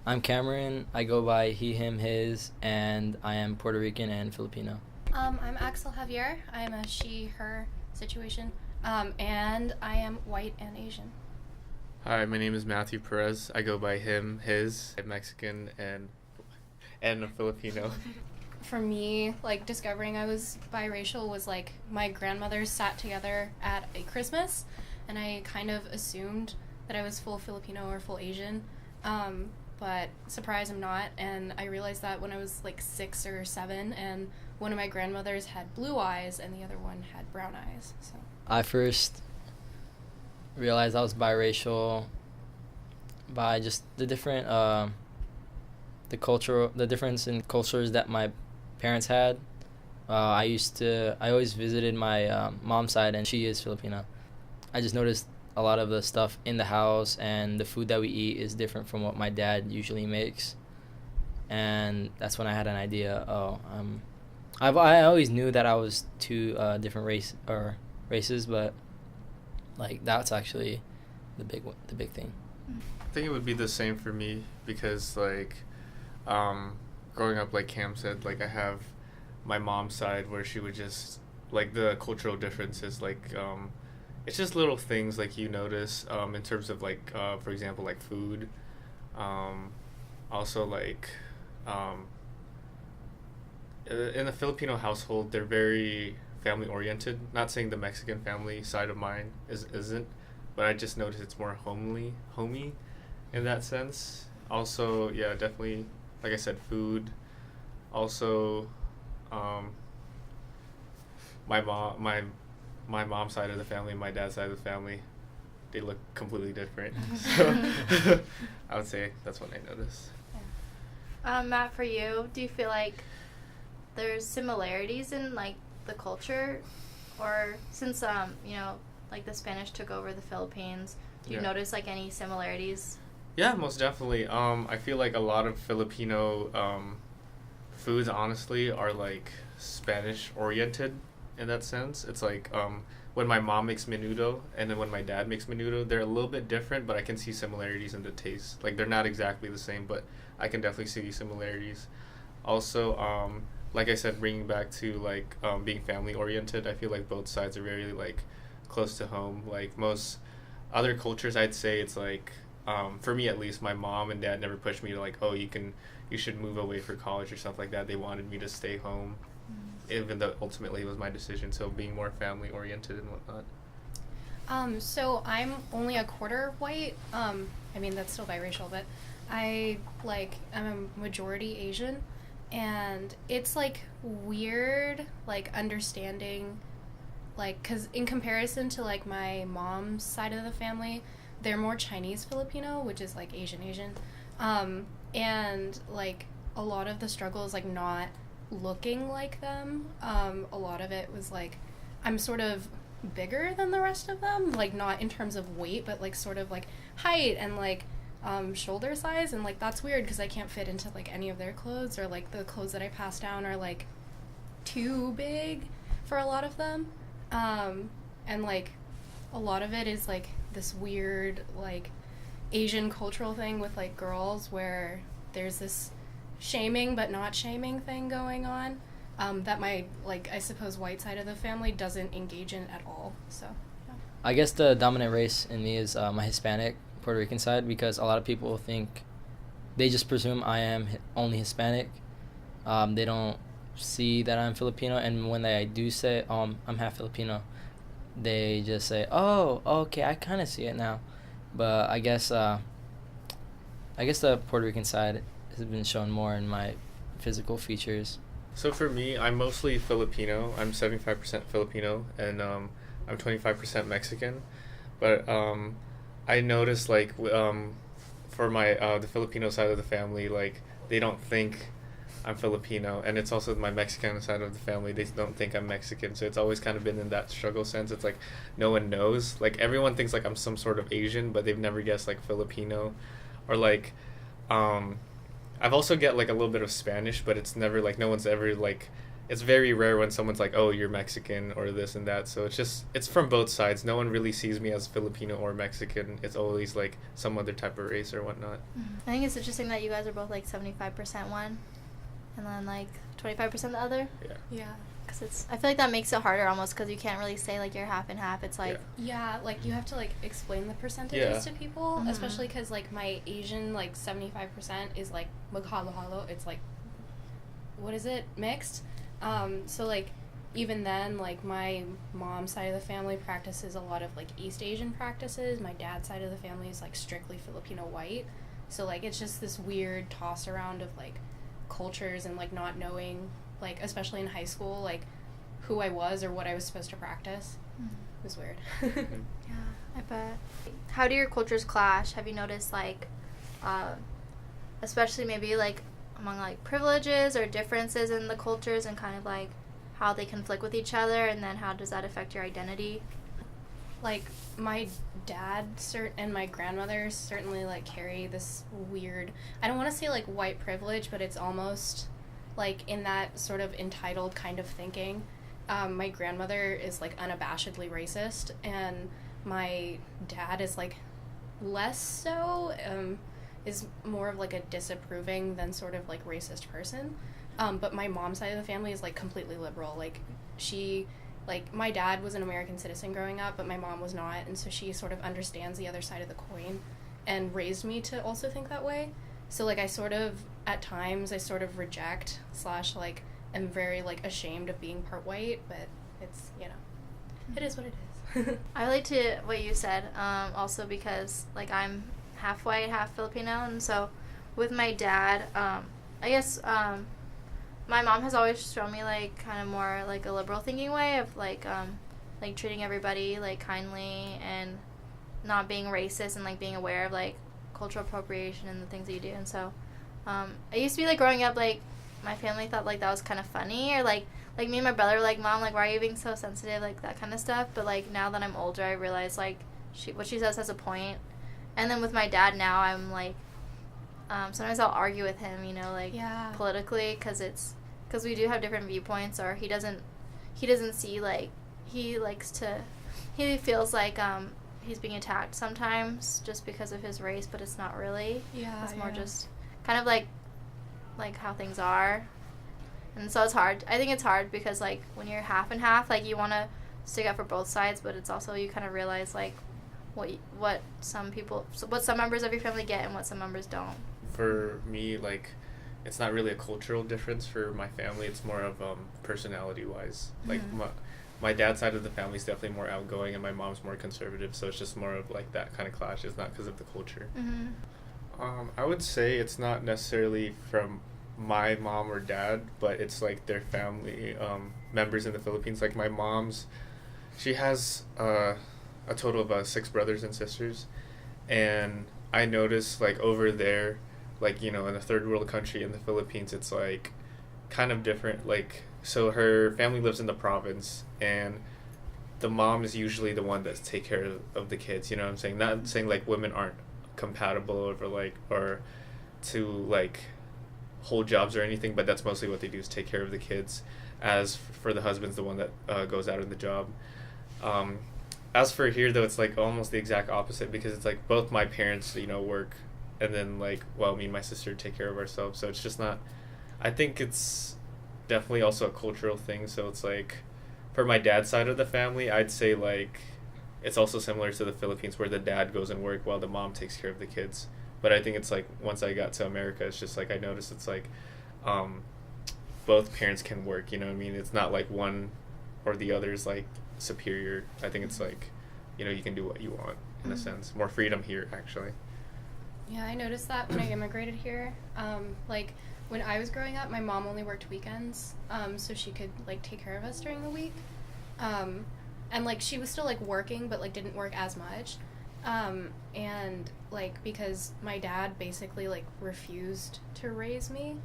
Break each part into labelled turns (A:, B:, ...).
A: I'm Cameron. I go by he, him, his, and I am Puerto Rican and Filipino.
B: I'm Axel Javier. I'm a she, her situation. And I am white and Asian.
C: Hi, my name is Matthew Perez. I go by him, his. I'm Mexican and a Filipino.
B: For me, like, discovering I was biracial was like my grandmothers sat together at a Christmas, and I kind of assumed that I was full Filipino or full Asian. But surprise, I'm not. And I realized that when I was like 6 or 7, and one of my grandmothers had blue eyes and the other one had brown eyes. So
A: I first realized I was biracial by just the different, the difference in cultures that my parents had. I always visited my mom's side, and she is Filipino. I just noticed a lot of the stuff in the house and the food that we eat is different from what my dad usually makes, and that's when I had an idea. I always knew that I was two different races, but like that's actually the big thing.
C: I think it would be the same for me because growing up, like Cam said, like I have my mom's side where she would just like the cultural differences, it's just little things like you notice in terms of for example, like food. Also in a Filipino household, they're very family oriented. Not saying the Mexican family side of mine isn't, but I just noticed it's more homey in that sense. Also, yeah, definitely, like I said, food. Also, my mom's side of the family and my dad's side of the family, they look completely different. So I would say that's what I noticed.
D: Matt, for you, do you feel like there's similarities in like the culture, or since like the Spanish took over the Philippines, do you notice like any similarities?
C: Yeah, most definitely. I feel like a lot of Filipino foods, honestly, are like Spanish oriented in that sense. It's like when my mom makes menudo and then when my dad makes menudo, they're a little bit different, but I can see similarities in the taste. Like they're not exactly the same, but I can definitely see similarities. Also, like I said, bringing back to being family oriented, I feel like both sides are very like close to home. Like most other cultures, I'd say it's like for me at least, my mom and dad never pushed me to like, oh, you should move away for college or stuff like that. They wanted me to stay home, even though ultimately it was my decision. So being more family oriented and whatnot.
B: So I'm only a quarter white. I mean, that's still biracial, but I'm a majority Asian, and it's like weird, like understanding, like, cause in comparison to like my mom's side of the family, they're more Chinese Filipino, which is like Asian, and like a lot of the struggle is like not looking like them. A lot of it was like I'm sort of bigger than the rest of them, like not in terms of weight, but like sort of like height and like shoulder size, and like that's weird because I can't fit into like any of their clothes, or like the clothes that I pass down are like too big for a lot of them, and like a lot of it is like this weird like Asian cultural thing with like girls where there's this shaming but not shaming thing going on, that my I suppose white side of the family doesn't engage in at all. So yeah.
A: I guess the dominant race in me is my Hispanic Puerto Rican side, because a lot of people think, they just presume I am only Hispanic. They don't see that I'm Filipino, and when I do say I'm half Filipino, they just say, oh, okay, I kind of see it now. But I guess the Puerto Rican side has been shown more in my physical features.
C: So for me, I'm mostly Filipino. I'm 75% Filipino, and I'm 25% Mexican. But I noticed for my the Filipino side of the family, like they don't think I'm Filipino, and it's also my Mexican side of the family. They don't think I'm Mexican, so it's always kind of been in that struggle sense. It's like no one knows. Like everyone thinks like I'm some sort of Asian, but they've never guessed like Filipino, or I've also get like a little bit of Spanish, but it's never like no one's ever like it's very rare when someone's like, oh, you're Mexican or this and that. So it's from both sides. No one really sees me as Filipino or Mexican. It's always like some other type of race or whatnot.
D: I think it's interesting that you guys are both like 75% one and then like 25% the other.
C: Yeah.
D: Because I feel like that makes it harder almost because you can't really say like you're half and half. It's like
B: yeah, like you have to like explain the percentages to people, especially because like my Asian like 75% is like maghalo-halo. It's like, what is it, mixed? So like even then, like my mom's side of the family practices a lot of like East Asian practices. My dad's side of the family is like strictly Filipino white. So like it's just this weird toss around of like cultures and like not knowing, like especially in high school, like who I was or what I was supposed to practice. It was weird.
D: Yeah, I bet. How do your cultures clash? Have you noticed like especially maybe like among like privileges or differences in the cultures and kind of like how they conflict with each other, and then how does that affect your identity?
B: Like my dad and my grandmother certainly like carry this weird, I don't want to say like white privilege, but it's almost like in that sort of entitled kind of thinking. My grandmother is like unabashedly racist, and my dad is like less so, is more of like a disapproving than sort of like racist person. But my mom's side of the family is like completely liberal. Like my dad was an American citizen growing up, but my mom was not, and so she sort of understands the other side of the coin and raised me to also think that way. So like at times I sort of reject / like am very like ashamed of being part white, but it's, it is what it is.
D: I relate to what you said, also because like I'm half white, half Filipino, and so with my dad, I guess my mom has always shown me like kind of more like a liberal thinking way of like treating everybody like kindly and not being racist and like being aware of like cultural appropriation and the things that you do. And so I used to be like growing up, like my family thought like that was kind of funny, or like me and my brother were like, Mom, like why are you being so sensitive, like that kind of stuff. But like now that I'm older, I realize like what she says has a point. And then with my dad now, I'm like sometimes I'll argue with him, like politically, because we do have different viewpoints, or he doesn't see like he feels like he's being attacked sometimes just because of his race, but it's not really. It's more just kind of like how things are. And so it's hard. I think it's hard because like when you're half and half, like you want to stick up for both sides, but it's also you kind of realize like what some members of your family get and what some members don't.
C: For me, like it's not really a cultural difference for my family. It's more of personality wise. Like my dad's side of the family is definitely more outgoing, and my mom's more conservative. So it's just more of like that kind of clash. It's not because of the culture. I would say it's not necessarily from my mom or dad, but it's like their family members in the Philippines. Like my mom's, she has a total of 6 brothers and sisters, and I noticed like over there, like in a third world country in the Philippines, it's like kind of different. Like so her family lives in the province, and the mom is usually the one that's take care of the kids. You know what I'm saying? Not saying like women aren't compatible or to like hold jobs or anything, but that's mostly what they do is take care of the kids, as for the husband's the one that goes out in the job. As for here though, it's like almost the exact opposite, because it's like both my parents work, and then like me and my sister take care of ourselves. So it's just not, I think it's definitely also a cultural thing. So it's like for my dad's side of the family, I'd say like it's also similar to the Philippines, where the dad goes and work while the mom takes care of the kids. But I think it's like once I got to America, it's just like I noticed it's like both parents can work, you know what I mean? It's not like one or the other is like superior. I think it's like you can do what you want in a sense. More freedom here, actually.
B: Yeah, I noticed that when I immigrated here. Like when I was growing up, my mom only worked weekends, so she could like take care of us during the week. And like she was still like working, but like didn't work as much. And like because my dad basically like refused to raise me,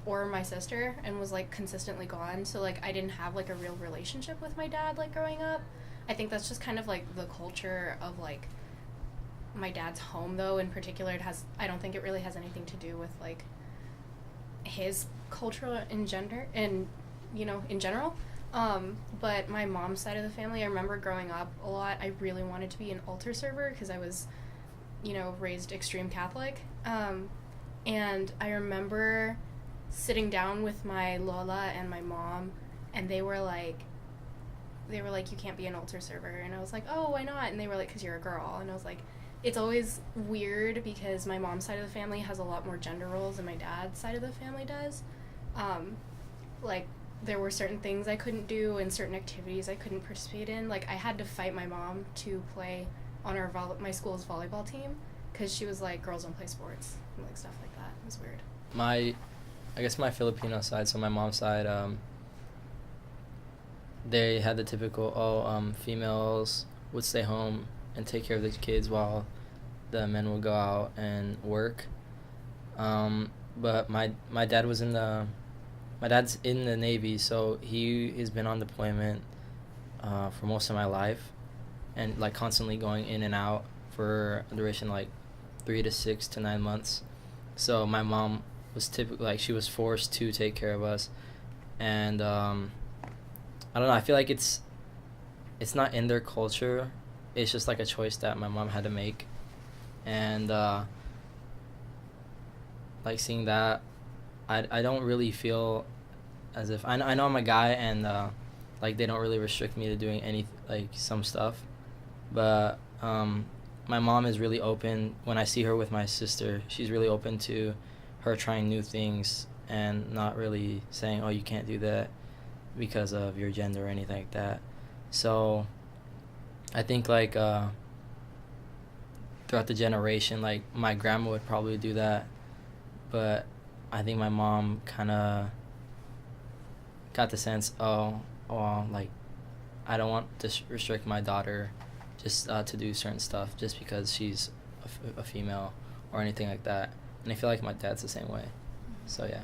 B: or my sister, and was like consistently gone. So like I didn't have like a real relationship with my dad like growing up. I think that's just kind of like the culture of like my dad's home though in particular. I don't think it really has anything to do with like his culture and gender and in general. But my mom's side of the family, I remember growing up a lot, I really wanted to be an altar server because I was raised extreme Catholic. And I remember sitting down with my Lola and my mom, and they were like, you can't be an altar server. And I was like, oh, why not? And they were like, because you're a girl. And I was like, it's always weird because my mom's side of the family has a lot more gender roles than my dad's side of the family does. Like, there were certain things I couldn't do and certain activities I couldn't participate in. Like, I had to fight my mom to play on my school's volleyball team because she was like, girls don't play sports and like stuff like that. It was weird.
A: I guess my Filipino side, so my mom's side, they had the typical, females would stay home and take care of the kids while the men would go out and work. But my dad was my dad's in the Navy, so he has been on deployment for most of my life, and like constantly going in and out for a duration like 3 to 6 to 9 months. So my mom was typically like she was forced to take care of us, and I don't know. I feel like it's not in their culture. It's just like a choice that my mom had to make, and like seeing that, I don't really feel as if I know I'm a guy, and like they don't really restrict me to doing any like some stuff, but my mom is really open. When I see her with my sister, she's really open to her trying new things and not really saying, oh, you can't do that because of your gender or anything like that. So I think like throughout the generation, like my grandma would probably do that, but I think my mom kind of got the sense, oh, like I don't want to restrict my daughter just to do certain stuff just because she's a female or anything like that. And I feel like my dad's the same way. So yeah.